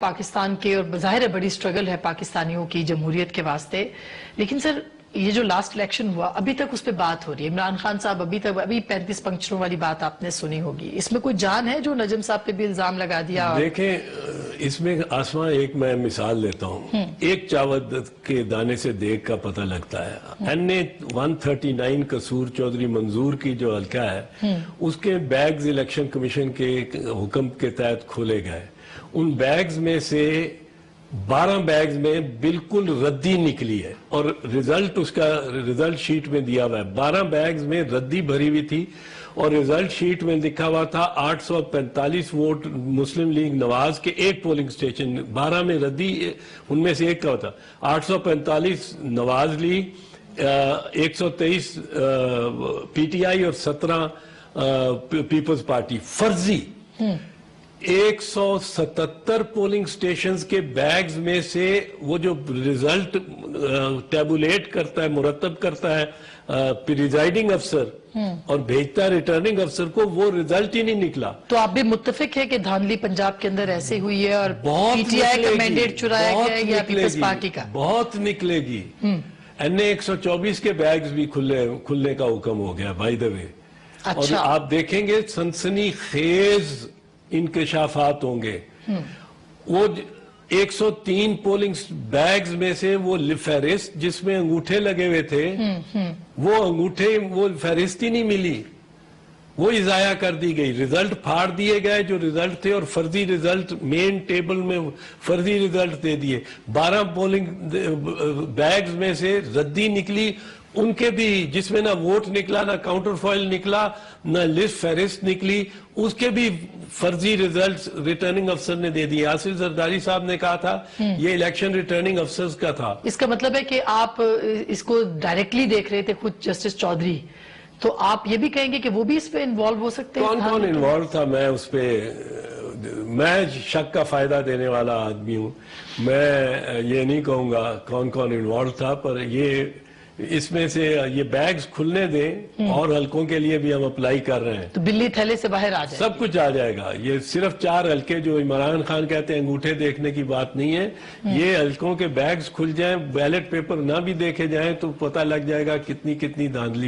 پاکستان کے، اور بظاہر ہے بڑی سٹرگل ہے پاکستانیوں کی جمہوریت کے واسطے، لیکن سر یہ جو لاسٹ الیکشن ہوا ابھی تک اس پہ بات ہو رہی ہے. عمران خان صاحب ابھی 35 پنکچروں والی بات آپ نے سنی ہوگی. اس میں کوئی جان ہے جو نجم صاحب پہ بھی الزام لگا دیا؟ دیکھیں اس میں آسمان ایک میں مثال لیتا ہوں. ایک چاوت کے دانے سے دیگ کا پتہ لگتا ہے. NA 139 قصور چودھری منظور کی جو حلقہ ہے اس کے بیگز الیکشن کمیشن کے حکم کے تحت کھولے گئے. ان بیگز میں سے 12 بیگز میں بالکل ردی نکلی ہے اور رزلٹ اس کا رزلٹ شیٹ میں دیا ہوا ہے. 12 بیگز میں ردی بھری ہوئی تھی اور رزلٹ شیٹ میں لکھا ہوا تھا 845 ووٹ مسلم لیگ نواز کے ایک پولنگ سٹیشن. 12 میں ردی ان میں سے ایک کا ہوتا. 845 نواز لیگ، 123 PTI اور 17 پیپلز پارٹی. فرضی 177 پولنگ سٹیشنز کے بیگز میں سے وہ جو رزلٹ ٹیبولیٹ کرتا ہے، مرتب کرتا ہے پریزائڈنگ افسر اور بھیجتا ہے ریٹرننگ افسر کو، وہ رزلٹ ہی نہیں نکلا. تو آپ بھی متفق ہے کہ دھاندلی پنجاب کے اندر ایسے ہوئی ہے اور PTI کا مینڈیٹ چرایا گیا ہے یا پیپلز پارٹی کا؟ بہت نکلے گی. NA 124 کے بیگز بھی کھلنے کا حکم ہو گیا بائی دا وے. اور آپ دیکھیں گے سنسنی خیز انکشافات ہوں گے. وہ 103 پولنگ بیگز میں سے وہ فہرست جس میں انگوٹھے لگے ہوئے تھے، وہ فہرست ہی نہیں ملی، وہ ضائع کر دی گئی. رزلٹ پھاڑ دیے گئے جو رزلٹ تھے اور فرضی رزلٹ مین ٹیبل میں فرضی رزلٹ دے دیے. 12 پولنگ بیگز میں سے ردی نکلی، ان کے بھی جس میں نہ ووٹ نکلا، نہ کاؤنٹر فائل نکلا، نہ لسٹ فہرست نکلی، اس کے بھی فرضی ریزلٹس ریٹرننگ افسر نے دے دیے. آصف زرداری صاحب نے کہا تھا یہ الیکشن ریٹرننگ افسرز کا تھا. اس کا مطلب ہے کہ آپ اس کو ڈائریکٹلی دیکھ رہے تھے خود جسٹس چودھری، تو آپ یہ بھی کہیں گے کہ وہ بھی اس پہ انوالو ہو سکتے ہیں؟ کون انوالو تھا؟ میں اس پہ میں شک کا فائدہ دینے والا آدمی ہوں. میں یہ نہیں کہوں گا کون انوالو تھا، پر یہ اس میں سے یہ بیگز کھلنے دیں اور حلقوں کے لیے بھی ہم اپلائی کر رہے ہیں. تو بلی تھیلے سے باہر آ جائے، سب کچھ آ جائے گا. یہ صرف 4 حلقے جو عمران خان کہتے ہیں انگوٹھے دیکھنے کی بات نہیں ہے. یہ حلقوں کے بیگز کھل جائیں، بیلٹ پیپر نہ بھی دیکھے جائیں تو پتہ لگ جائے گا کتنی دھاندلی